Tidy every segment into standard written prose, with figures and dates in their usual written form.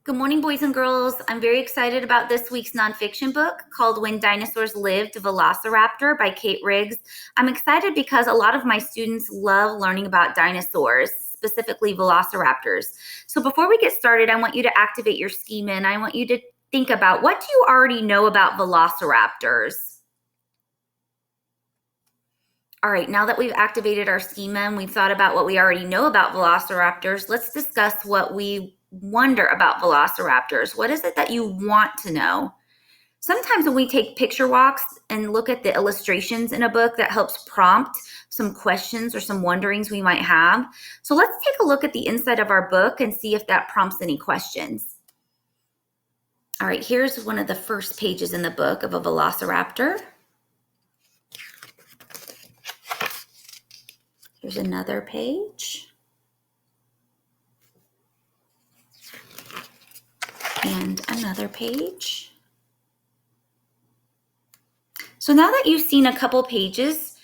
Good morning, boys and girls. I'm very excited about this week's nonfiction book called When Dinosaurs Lived, Velociraptor by Kate Riggs. I'm excited because a lot of my students love learning about dinosaurs, specifically velociraptors. So before we get started, I want you to activate your schema and I want you to think about, what do you already know about velociraptors? All right, now that we've activated our schema and we've thought about what we already know about velociraptors, let's discuss what we wonder about velociraptors. What is it that you want to know? Sometimes when we take picture walks and look at the illustrations in a book, that helps prompt some questions or some wonderings we might have. So let's take a look at the inside of our book and see if that prompts any questions. All right, here's one of the first pages in the book of a velociraptor. Here's another page. And another page. So now that you've seen a couple pages,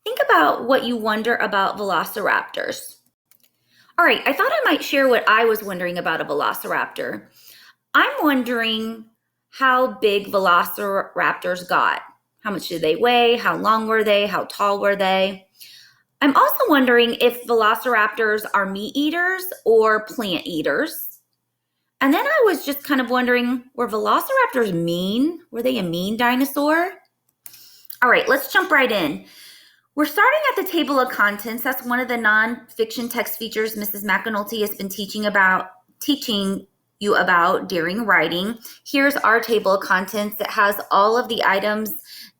think about what you wonder about velociraptors. All right, I thought I might share what I was wondering about a velociraptor. I'm wondering how big velociraptors got. How much did they weigh? How long were they? How tall were they? I'm also wondering if velociraptors are meat eaters or plant eaters. And then I was just kind of wondering, were velociraptors mean? Were they a mean dinosaur? All right, let's jump right in. We're starting at the table of contents. That's one of the nonfiction text features Mrs. McAnulty has been teaching you about during writing. Here's our table of contents. It has all of the items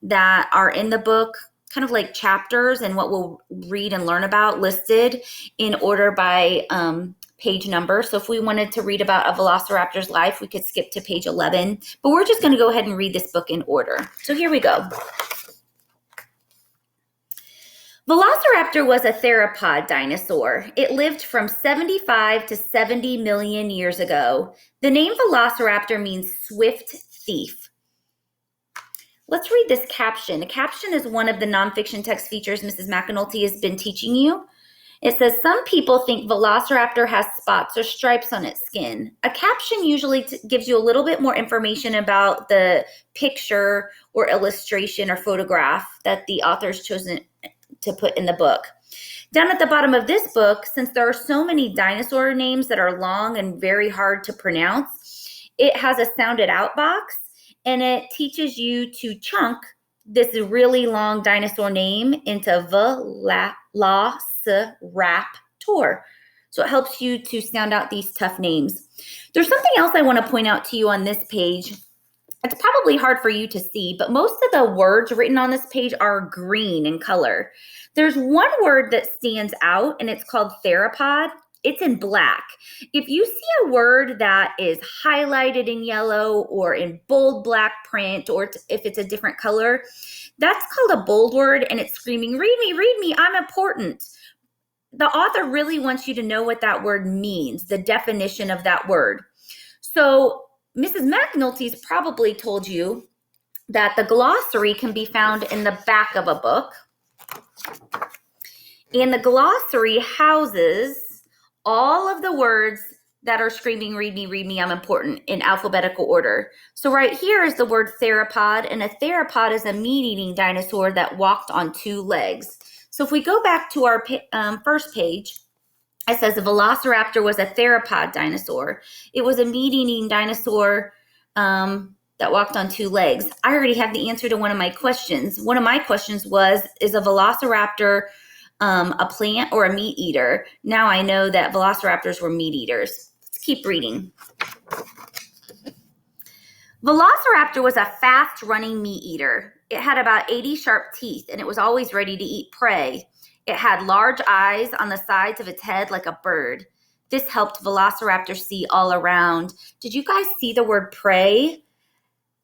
that are in the book, kind of like chapters and what we'll read and learn about, listed in order by page number. So if we wanted to read about a velociraptor's life, we could skip to page 11, but we're just going to go ahead and read this book in order. So here we go. Velociraptor was a theropod dinosaur. It lived from 75 to 70 million years ago. The name Velociraptor means swift thief. Let's read this caption. A caption is one of the nonfiction text features Mrs. McAnulty has been teaching you. It says, some people think Velociraptor has spots or stripes on its skin. A caption usually gives you a little bit more information about the picture or illustration or photograph that the author's chosen to put in the book. Down at the bottom of this book, since there are so many dinosaur names that are long and very hard to pronounce, it has a sounded out box and it teaches you to chunk this really long dinosaur name into Velociraptor. So it helps you to sound out these tough names. There's something else I want to point out to you on this page. It's probably hard for you to see, but most of the words written on this page are green in color. There's one word that stands out, and it's called theropod. It's in black. If you see a word that is highlighted in yellow or in bold black print, or if it's a different color, that's called a bold word, and it's screaming, read me, I'm important. The author really wants you to know what that word means, the definition of that word. So Mrs. McAnulty's probably told you that the glossary can be found in the back of a book. And the glossary houses all of the words that are screaming, read me, I'm important, in alphabetical order. So right here is the word theropod, and a theropod is a meat-eating dinosaur that walked on two legs. So if we go back to our first page, it says the Velociraptor was a theropod dinosaur. It was a meat-eating dinosaur that walked on two legs. I already have the answer to one of my questions. One of my questions was, is a Velociraptor a plant or a meat eater? Now I know that velociraptors were meat eaters. Let's keep reading. Velociraptor was a fast-running meat eater. It had about 80 sharp teeth, and it was always ready to eat prey. It had large eyes on the sides of its head like a bird. This helped Velociraptor see all around. Did you guys see the word prey?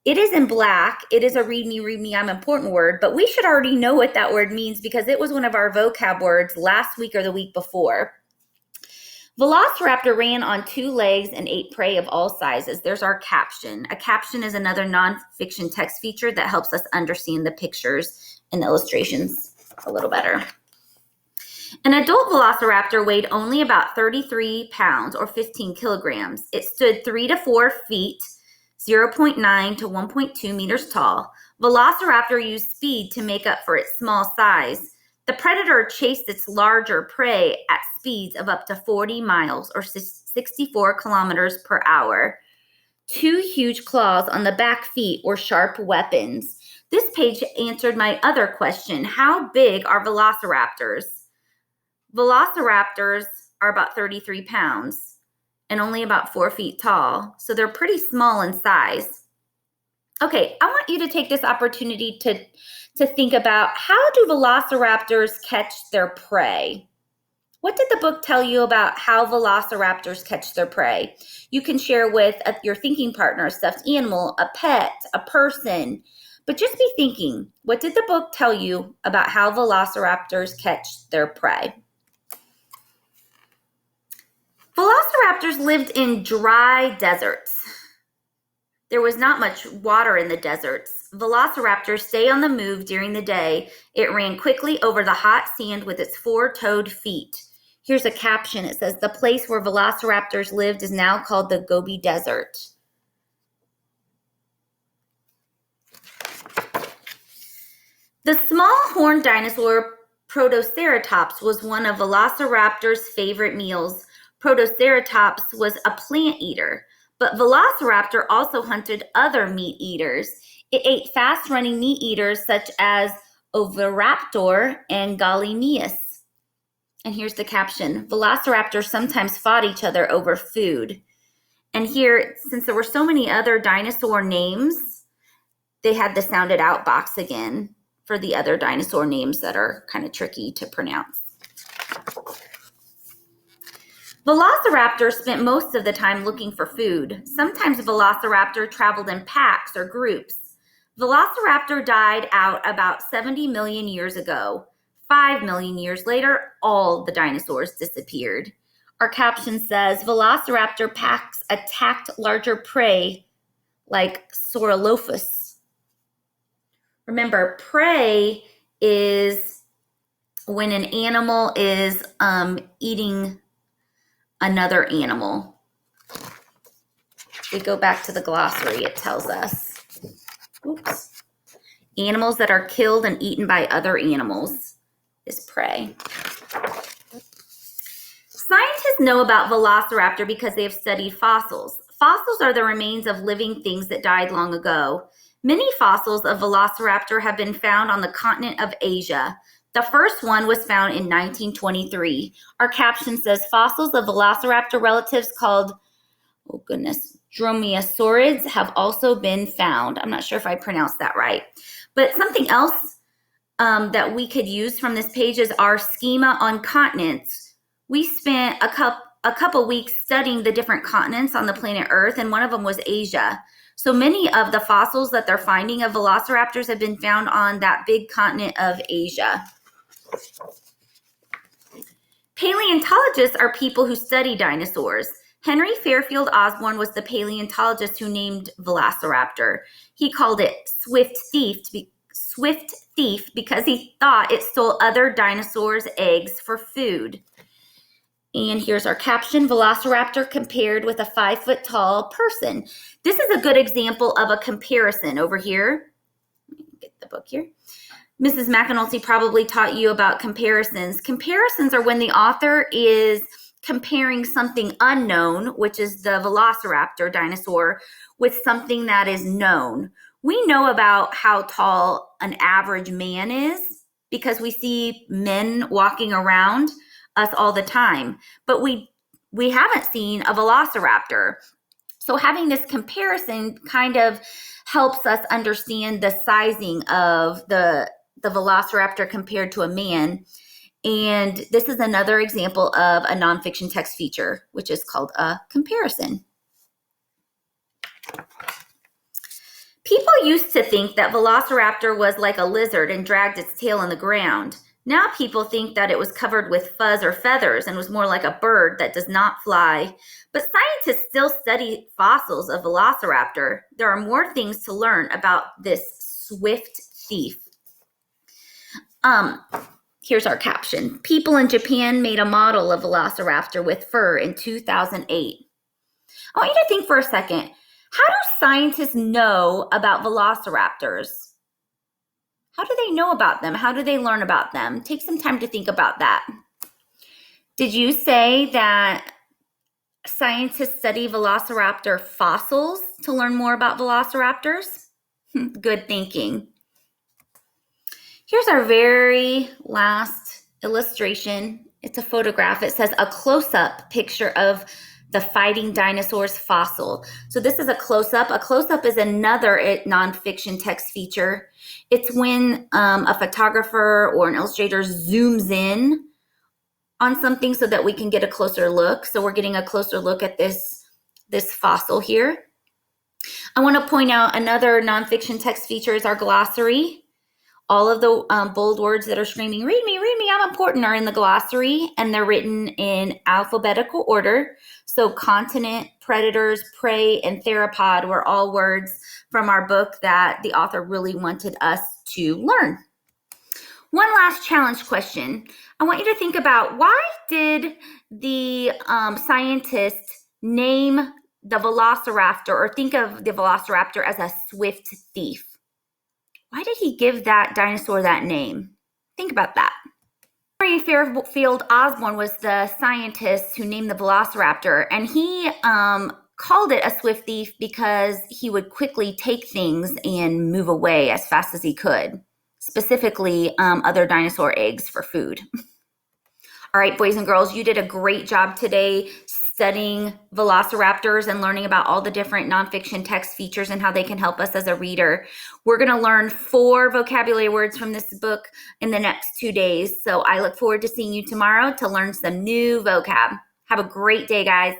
It is in black. It is a read me, I'm important word, but we should already know what that word means because it was one of our vocab words last week or the week before. Velociraptor ran on two legs and ate prey of all sizes. There's our caption. A caption is another nonfiction text feature that helps us understand the pictures and the illustrations a little better. An adult velociraptor weighed only about 33 pounds or 15 kilograms. It stood 3 to 4 feet, 0.9 to 1.2 meters tall. Velociraptor used speed to make up for its small size. The predator chased its larger prey at speeds of up to 40 miles or 64 kilometers per hour. 2 huge claws on the back feet were sharp weapons. This page answered my other question. How big are velociraptors? Velociraptors are about 33 pounds and only about 4 feet tall, so they're pretty small in size. Okay, I want you to take this opportunity to think about, how do velociraptors catch their prey? What did the book tell you about how velociraptors catch their prey? You can share with your thinking partner, a stuffed animal, a pet, a person, but just be thinking, what did the book tell you about how velociraptors catch their prey? Velociraptors lived in dry deserts. There was not much water in the deserts. Velociraptors stay on the move during the day. It ran quickly over the hot sand with its 4-toed feet. Here's a caption. It says, the place where velociraptors lived is now called the Gobi Desert. The small horned dinosaur Protoceratops was one of Velociraptor's favorite meals. Protoceratops was a plant eater, but Velociraptor also hunted other meat eaters. It ate fast-running meat eaters such as Oviraptor and Gallimimus. And here's the caption. Velociraptors sometimes fought each other over food. And here, since there were so many other dinosaur names, they had the sounded out box again for the other dinosaur names that are kind of tricky to pronounce. Velociraptor spent most of the time looking for food. Sometimes Velociraptor traveled in packs or groups. Velociraptor died out about 70 million years ago. 5 million years later, all the dinosaurs disappeared. Our caption says, Velociraptor packs attacked larger prey like Saurolophus. Remember, prey is when an animal is eating another animal. If we go back to the glossary, it tells us, animals that are killed and eaten by other animals is prey. Scientists know about Velociraptor because they have studied fossils. Fossils are the remains of living things that died long ago. Many fossils of Velociraptor have been found on the continent of Asia. The first one was found in 1923. Our caption says, fossils of Velociraptor relatives called, dromaeosaurids have also been found. I'm not sure if I pronounced that right. But something else that we could use from this page is our schema on continents. We spent a couple weeks studying the different continents on the planet Earth, and one of them was Asia. So many of the fossils that they're finding of velociraptors have been found on that big continent of Asia. Paleontologists are people who study dinosaurs. Henry Fairfield Osborn was the paleontologist who named Velociraptor. He called it swift thief because he thought it stole other dinosaurs' eggs for food. And here's our caption, Velociraptor compared with a 5-foot-tall person. This is a good example of a comparison over here. Let me get the book here. Mrs. McAnulty probably taught you about comparisons. Comparisons are when the author is comparing something unknown, which is the Velociraptor dinosaur, with something that is known. We know about how tall an average man is because we see men walking around us all the time, but we haven't seen a velociraptor. So having this comparison kind of helps us understand the sizing of the velociraptor compared to a man. And this is another example of a nonfiction text feature, which is called a comparison. People used to think that Velociraptor was like a lizard and dragged its tail on the ground. Now people think that it was covered with fuzz or feathers and was more like a bird that does not fly. But scientists still study fossils of Velociraptor. There are more things to learn about this swift thief. Here's our caption. People in Japan made a model of Velociraptor with fur in 2008. I want you to think for a second. How do scientists know about velociraptors? How do they know about them? How do they learn about them? Take some time to think about that. Did you say that scientists study velociraptor fossils to learn more about velociraptors? Good thinking. Here's our very last illustration. It's a photograph. It says a close-up picture of the fighting dinosaurs fossil. So this is a close-up. A close-up is another nonfiction text feature. It's when a photographer or an illustrator zooms in on something so that we can get a closer look. So we're getting a closer look at this fossil here. I want to point out another nonfiction text feature is our glossary. All of the bold words that are screaming, read me, I'm important, are in the glossary, and they're written in alphabetical order. So continent, predators, prey, and theropod were all words from our book that the author really wanted us to learn. One last challenge question. I want you to think about, why did the scientists name the Velociraptor, or think of the Velociraptor as a swift thief? Why did he give that dinosaur that name? Think about that. Henry Fairfield Osborn was the scientist who named the Velociraptor, and he called it a swift thief because he would quickly take things and move away as fast as he could, specifically other dinosaur eggs for food. All right, boys and girls, you did a great job today studying velociraptors and learning about all the different nonfiction text features and how they can help us as a reader. We're going to learn 4 vocabulary words from this book in the next 2 days. So I look forward to seeing you tomorrow to learn some new vocab. Have a great day, guys.